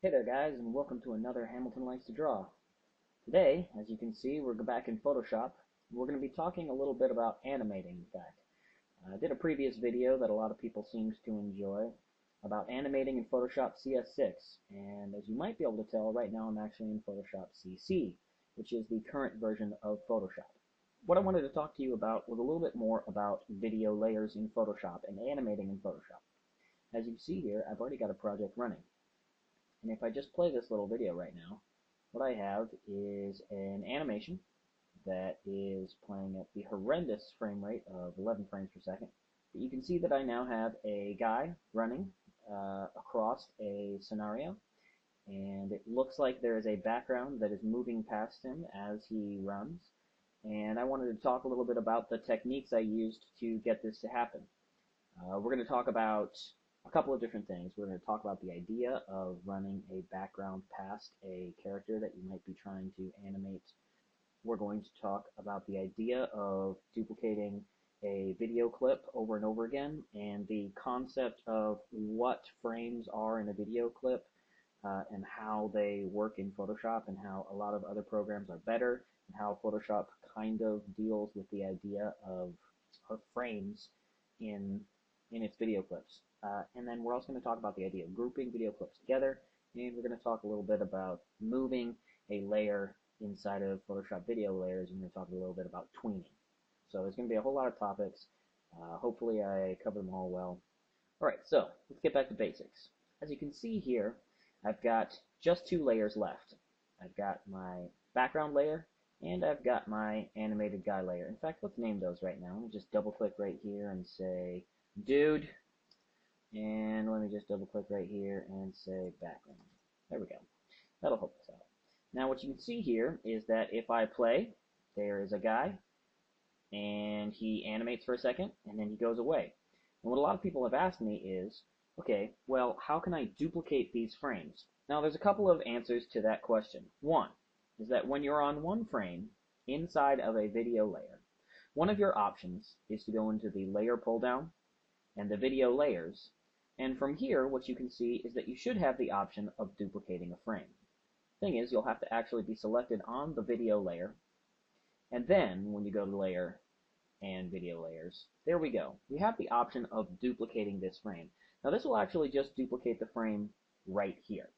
Hey there guys, and welcome to another Hamilton Likes to Draw. Today, as you can see, we're back in Photoshop. We're going to be talking a little bit about animating, in fact. I did a previous video that a lot of people seem to enjoy about animating in Photoshop CS6, and as you might be able to tell, right now I'm actually in Photoshop CC, which is the current version of Photoshop. What I wanted to talk to you about was a little bit more about video layers in Photoshop and animating in Photoshop. As you see here, I've already got a project running. And if I just play this little video right now, what I have is an animation that is playing at the horrendous frame rate of 11 frames per second. But you can see that I now have a guy running across a scenario, and it looks like there is a background that is moving past him as he runs. And I wanted to talk a little bit about the techniques I used to get this to happen. We're going to talk about a couple of different things. We're going to talk about the idea of running a background past a character that you might be trying to animate. We're going to talk about the idea of duplicating a video clip over and over again, and the concept of what frames are in a video clip and how they work in Photoshop, and how a lot of other programs are better, and how Photoshop kind of deals with the idea of frames in its video clips. And then we're also going to talk about the idea of grouping video clips together, and we're going to talk a little bit about moving a layer inside of Photoshop video layers, and we're going to talk a little bit about tweening. So there's going to be a whole lot of topics. Hopefully I cover them all well. Alright, so let's get back to basics. As you can see here, I've got just two layers left. I've got my background layer, and I've got my animated guy layer. In fact, let's name those right now. Let me just double click right here and say dude. And let me just double click right here and say background. There we go. That'll help us out. Now what you can see here is that if I play, there is a guy, and he animates for a second, and then he goes away. And what a lot of people have asked me is, okay, well, how can I duplicate these frames? Now there's a couple of answers to that question. One is that when you're on one frame inside of a video layer, one of your options is to go into the layer pull down and the video layers. And from here, what you can see is that you should have the option of duplicating a frame. Thing is, you'll have to actually be selected on the video layer, and then when you go to layer and video layers, there we go. We have the option of duplicating this frame. Now this will actually just duplicate the frame right here.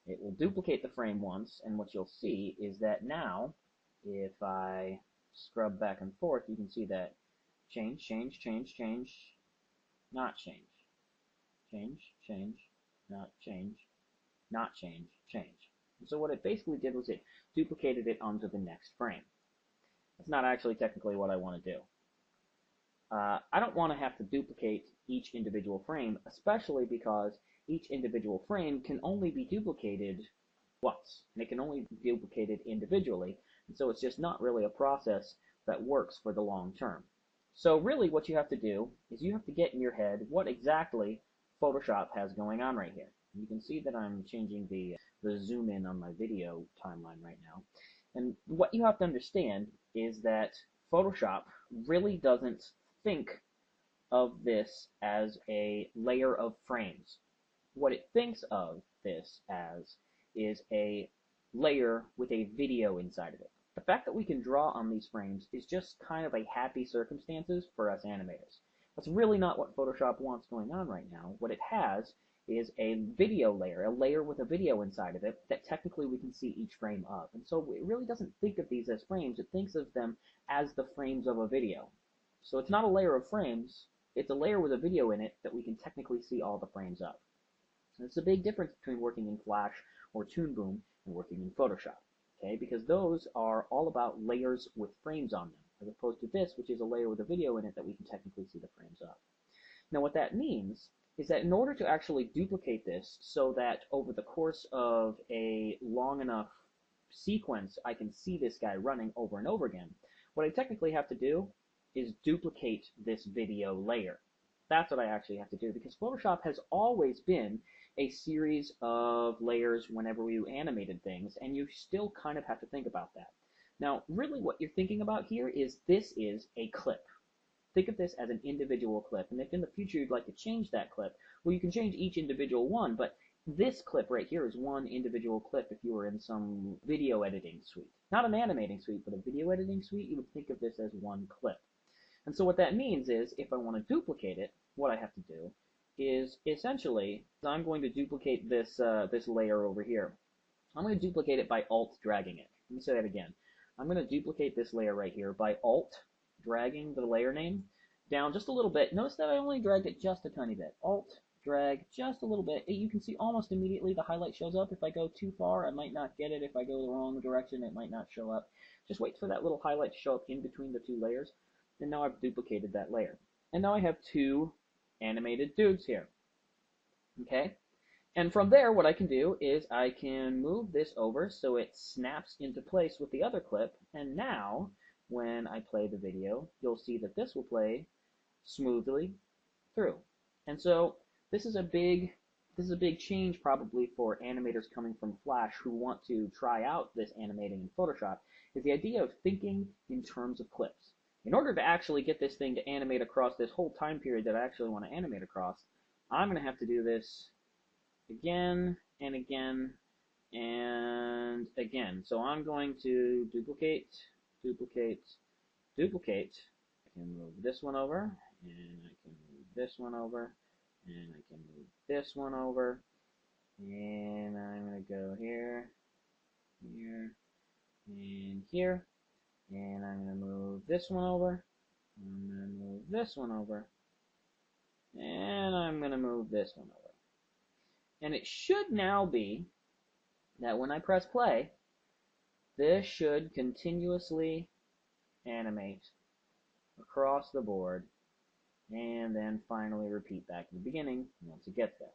It will duplicate the frame once, and what you'll see is that now, if I scrub back and forth, you can see that change, change, change, change, not change. Change, change, not change, not change, change. And so what it basically did was it duplicated it onto the next frame. That's not actually technically what I want to do. I don't want to have to duplicate each individual frame, especially because each individual frame can only be duplicated once, and it can only be duplicated individually, and so it's just not really a process that works for the long term. So really what you have to do is you have to get in your head what exactly Photoshop has going on right here. You can see that I'm changing the zoom in on my video timeline right now. And what you have to understand is that Photoshop really doesn't think of this as a layer of frames. What it thinks of this as is a layer with a video inside of it. The fact that we can draw on these frames is just kind of a happy circumstances for us animators. That's really not what Photoshop wants going on right now. What it has is a video layer, a layer with a video inside of it that technically we can see each frame of. And so it really doesn't think of these as frames, it thinks of them as the frames of a video. So it's not a layer of frames, it's a layer with a video in it that we can technically see all the frames of. And it's a big difference between working in Flash or Toon Boom and working in Photoshop. Okay, because those are all about layers with frames on them, as opposed to this, which is a layer with a video in it that we can technically see the frames of. Now what that means is that in order to actually duplicate this so that over the course of a long enough sequence I can see this guy running over and over again, what I technically have to do is duplicate this video layer. That's what I actually have to do, because Photoshop has always been a series of layers whenever we animated things, and you still kind of have to think about that. Now, really what you're thinking about here is this is a clip. Think of this as an individual clip, and if in the future you'd like to change that clip, well, you can change each individual one, but This clip right here is one individual clip if you were in some video editing suite. Not an animating suite, but a video editing suite, you would think of this as one clip. And so what that means is, if I want to duplicate it, what I have to do is essentially, I'm going to duplicate this, this layer over here. I'm going to duplicate it by Alt dragging it. Let me say that again. I'm going to duplicate this layer right here by Alt dragging the layer name down just a little bit. Notice that I only dragged it just a tiny bit. Alt drag just a little bit. You can see almost immediately the highlight shows up. If I go too far, I might not get it. If I go the wrong direction, it might not show up. Just wait for that little highlight to show up in between the two layers. And now I've duplicated that layer. And now I have two animated dudes here. Okay? And from there, what I can do is I can move this over so it snaps into place with the other clip. And now, when I play the video, you'll see that this will play smoothly through. And so this is a big change probably for animators coming from Flash who want to try out this animating in Photoshop, is the idea of thinking in terms of clips. In order to actually get this thing to animate across this whole time period that I actually want to animate across, I'm going to have to do this again and again and again. So I'm going to duplicate, duplicate, duplicate. I can move this one over, and I can move this one over, and I can move this one over, and I'm going to go here, here, and here, and I'm going to move this one over, I'm going to move this one over, and I'm going to move this one over. And it should now be that when I press play, this should continuously animate across the board, and then finally repeat back to the beginning once it gets there.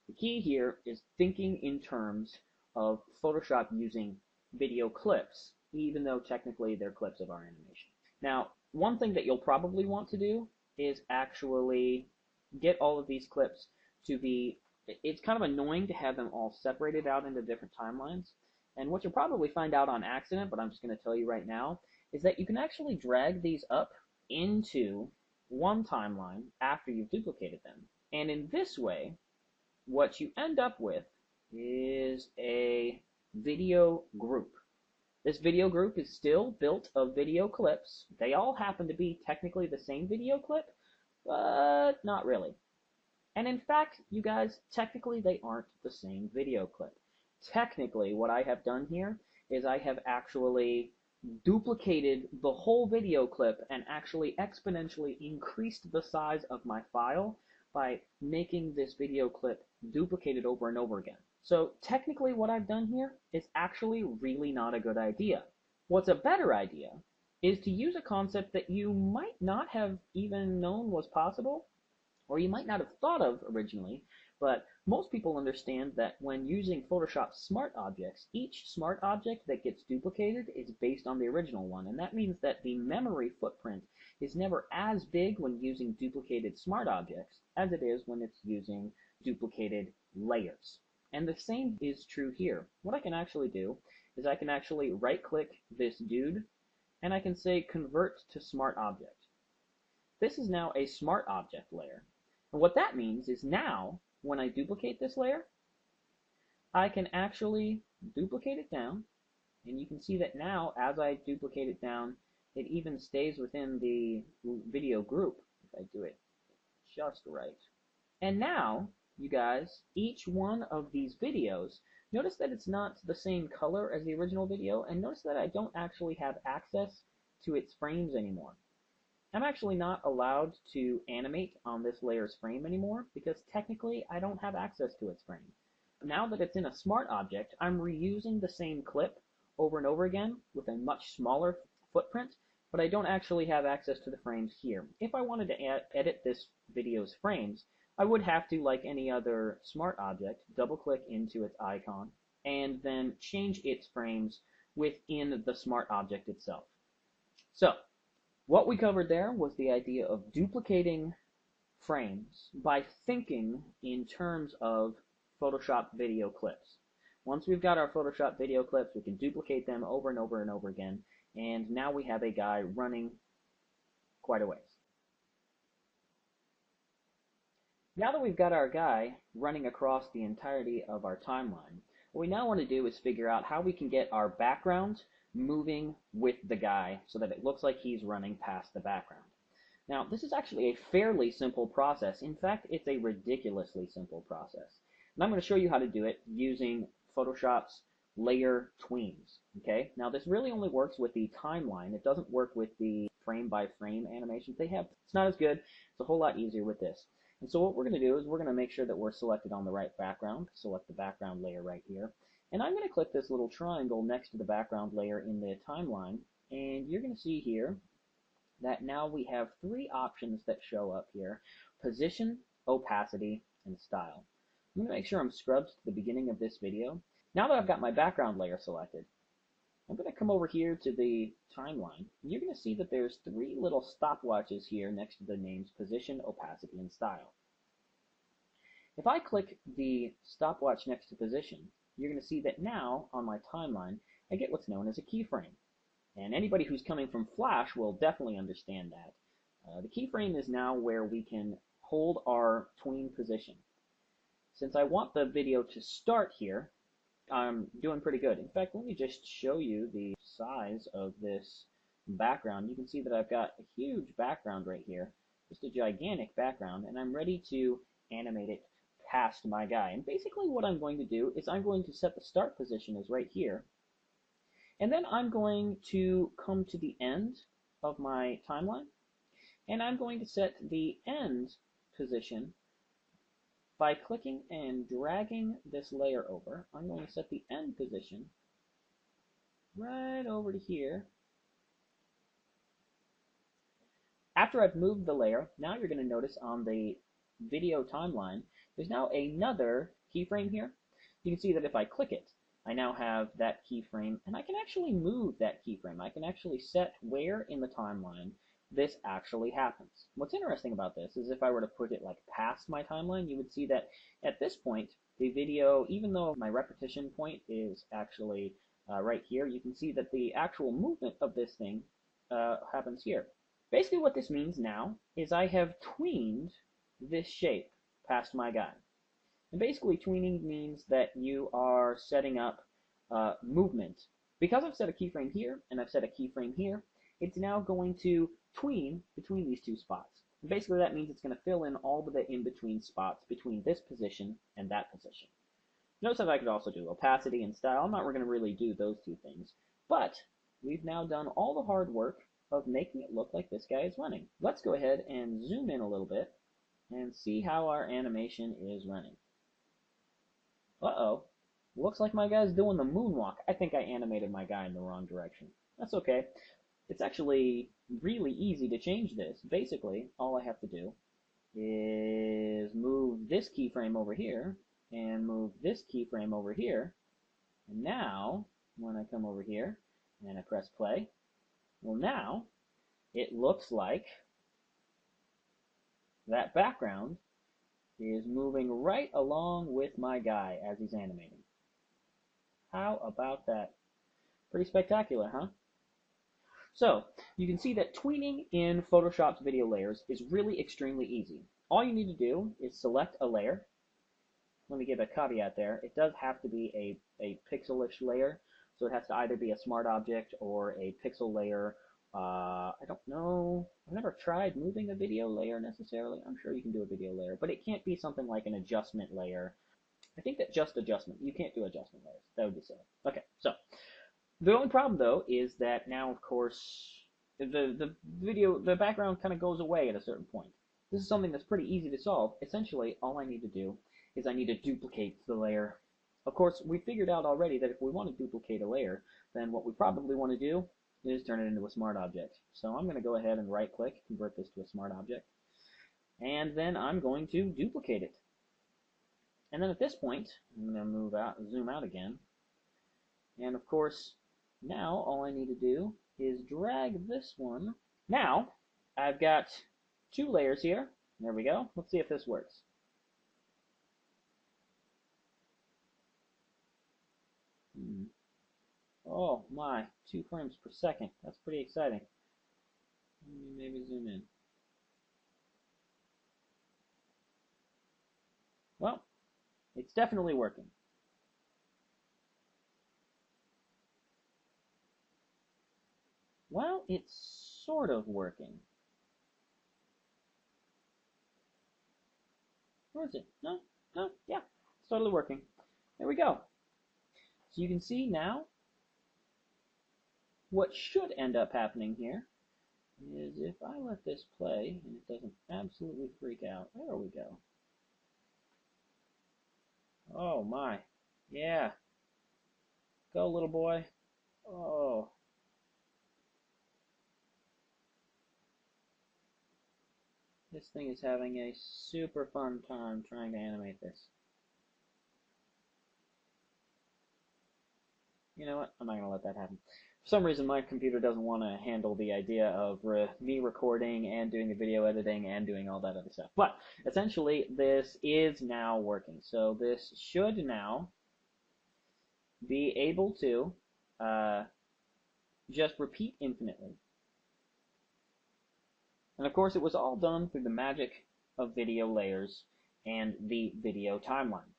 The key here is thinking in terms of Photoshop using video clips, even though technically they're clips of our animation. Now, one thing that you'll probably want to do is actually get all of these clips to be, it's kind of annoying to have them all separated out into different timelines. And what you'll probably find out on accident, but I'm just going to tell you right now, is that you can actually drag these up into one timeline after you've duplicated them. And in this way, what you end up with is a video group. This video group is still built of video clips. They all happen to be technically the same video clip, but not really. And in fact, you guys, technically they aren't the same video clip. Technically, what I have done here is I have actually duplicated the whole video clip and actually exponentially increased the size of my file by making this video clip duplicated over and over again. So technically what I've done here is actually really not a good idea. What's a better idea is to use a concept that you might not have even known was possible, or you might not have thought of originally, but most people understand that when using Photoshop smart objects, each smart object that gets duplicated is based on the original one, and that means that the memory footprint is never as big when using duplicated smart objects as it is when it's using duplicated layers. And the same is true here. What I can actually do is I can actually right-click this dude, and I can say Convert to Smart Object. This is now a smart object layer. And what that means is now, when I duplicate this layer, I can actually duplicate it down, and you can see that now, as I duplicate it down, it even stays within the video group, if I do it just right. And now, you guys, each one of these videos, notice that it's not the same color as the original video, and notice that I don't actually have access to its frames anymore. I'm actually not allowed to animate on this layer's frame anymore because technically I don't have access to its frame. Now that it's in a smart object, I'm reusing the same clip over and over again with a much smaller footprint, but I don't actually have access to the frames here. If I wanted to edit this video's frames, I would have to, like any other smart object, double-click into its icon and then change its frames within the smart object itself. So, what we covered there was the idea of duplicating frames by thinking in terms of Photoshop video clips. Once we've got our Photoshop video clips, we can duplicate them over and over and over again, and now we have a guy running quite a ways. Now that we've got our guy running across the entirety of our timeline, what we now want to do is figure out how we can get our background moving with the guy so that it looks like he's running past the background. Now, this is actually a fairly simple process. In fact, it's a ridiculously simple process. And I'm going to show you how to do it using Photoshop's layer tweens. Okay? Now, this really only works with the timeline. It doesn't work with the frame-by-frame animations they have. It's not as good. It's a whole lot easier with this. And so what we're going to do is we're going to make sure that we're selected on the right background. Select the background layer right here. And I'm going to click this little triangle next to the background layer in the timeline. And you're going to see here that now we have three options that show up here: position, opacity, and style. I'm going to make sure I'm scrubbed to the beginning of this video. Now that I've got my background layer selected, I'm going to come over here to the timeline. You're going to see that there's three little stopwatches here next to the names position, opacity, and style. If I click the stopwatch next to position, you're going to see that now on my timeline I get what's known as a keyframe. And anybody who's coming from Flash will definitely understand that. The keyframe is now where we can hold our tween position. Since I want the video to start here, I'm doing pretty good. In fact, let me just show you the size of this background. You can see that I've got a huge background right here, just a gigantic background, and I'm ready to animate it past my guy. And basically what I'm going to do is I'm going to set the start position as right here, and then I'm going to come to the end of my timeline, and I'm going to set the end position by clicking and dragging this layer over. I'm going to set the end position right over to here. After I've moved the layer, now you're going to notice on the video timeline, there's now another keyframe here. You can see that if I click it, I now have that keyframe, and I can actually move that keyframe. I can actually set where in the timeline this actually happens. What's interesting about this is if I were to put it like past my timeline, you would see that at this point, the video, even though my repetition point is actually right here, you can see that the actual movement of this thing happens here. Basically what this means now is I have tweened this shape past my guy. And basically tweening means that you are setting up movement. Because I've set a keyframe here and I've set a keyframe here, it's now going to tween between these two spots. And basically that means it's going to fill in all of the in-between spots between this position and that position. Notice that I could also do opacity and style. I'm not going to really do those two things. But we've now done all the hard work of making it look like this guy is running. Let's go ahead and zoom in a little bit and see how our animation is running. Uh-oh. Looks like my guy's doing the moonwalk. I think I animated my guy in the wrong direction. That's okay. It's actually really easy to change this. Basically, all I have to do is move this keyframe over here and move this keyframe over here. And now, when I come over here and I press play, well now, it looks like that background is moving right along with my guy as he's animating. How about that? Pretty spectacular, huh? So, you can see that tweening in Photoshop's video layers is really extremely easy. All you need to do is select a layer. Let me give a caveat there. It does have to be a pixelish layer, so it has to either be a smart object or a pixel layer. I don't know. I've never tried moving a video layer necessarily. I'm sure you can do a video layer, but it can't be something like an adjustment layer. I think that just adjustment. You can't do adjustment layers. That would be silly. Okay, so the only problem though is that now, of course, the background kind of goes away at a certain point. This is something that's pretty easy to solve. Essentially, all I need to do is I need to duplicate the layer. Of course, we figured out already that if we want to duplicate a layer, then what we probably want to do is turn it into a smart object. So I'm going to go ahead and right-click, convert this to a smart object, and then I'm going to duplicate it. And then at this point, I'm going to move out, zoom out again, and of course, now all I need to do is drag this one. Now, I've got two layers here. There we go. Let's see if this works. Oh my, 2 frames per second. That's pretty exciting. Let me maybe zoom in. Well, it's definitely working. Well, it's sort of working. Where is it? No, no, yeah, it's totally working. There we go. So you can see now what should end up happening here is if I let this play and it doesn't absolutely freak out. There we go. Oh my. Yeah. Go, little boy. Oh. This thing is having a super fun time trying to animate this. You know what? I'm not going to let that happen. For some reason, my computer doesn't want to handle the idea of me recording and doing the video editing and doing all that other stuff. But essentially, this is now working. So this should now be able to just repeat infinitely. And of course, it was all done through the magic of video layers and the video timeline.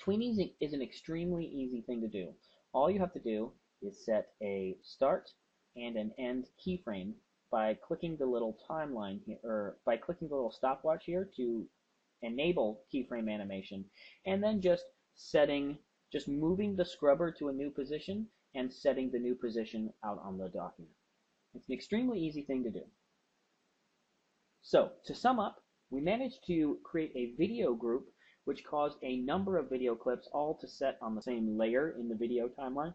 Tweening is an extremely easy thing to do. All you have to do is set a start and an end keyframe by clicking the little timeline here, or by clicking the little stopwatch here to enable keyframe animation, and then just moving the scrubber to a new position and setting the new position out on the document. It's an extremely easy thing to do. So, to sum up, we managed to create a video group which caused a number of video clips all to set on the same layer in the video timeline.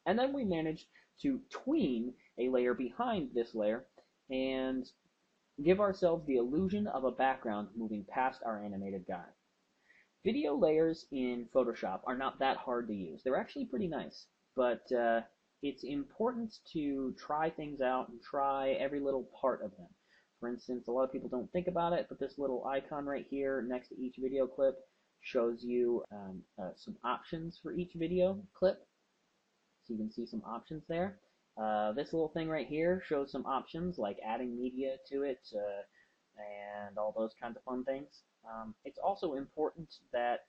And then we managed to tween a layer behind this layer and give ourselves the illusion of a background moving past our animated guy. Video layers in Photoshop are not that hard to use. They're actually pretty nice, but it's important to try things out and try every little part of them. For instance, a lot of people don't think about it, but this little icon right here next to each video clip shows you some options for each video clip. So you can see some options there. This little thing right here shows some options like adding media to it and all those kinds of fun things. It's also important that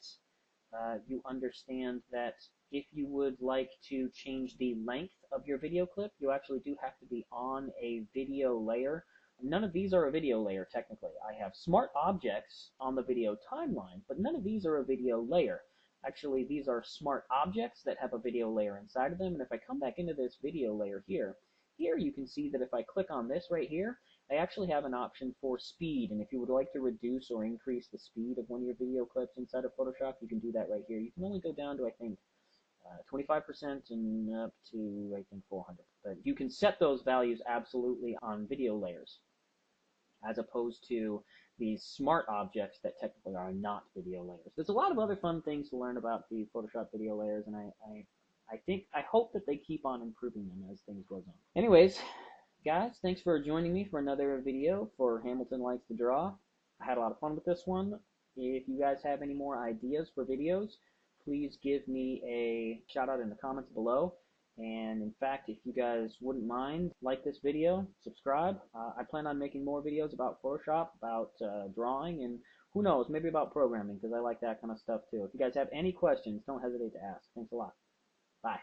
you understand that if you would like to change the length of your video clip, you actually do have to be on a video layer. None of these are a video layer, technically. I have smart objects on the video timeline, but none of these are a video layer. Actually, these are smart objects that have a video layer inside of them, and if I come back into this video layer here you can see that if I click on this right here, I actually have an option for speed, and if you would like to reduce or increase the speed of one of your video clips inside of Photoshop, you can do that right here. You can only go down to, I think, 25% and up to, I think, 400. But you can set those values absolutely on video layers, as opposed to these smart objects that technically are not video layers. There's a lot of other fun things to learn about the Photoshop video layers, and I hope that they keep on improving them as things goes on. Anyways, guys, thanks for joining me for another video for Hamilton Likes to Draw. I had a lot of fun with this one. If you guys have any more ideas for videos, please give me a shout out in the comments below. And in fact, if you guys wouldn't mind, like this video, subscribe. I plan on making more videos about Photoshop, about drawing, and who knows, maybe about programming, because I like that kind of stuff too. If you guys have any questions, don't hesitate to ask. Thanks a lot. Bye.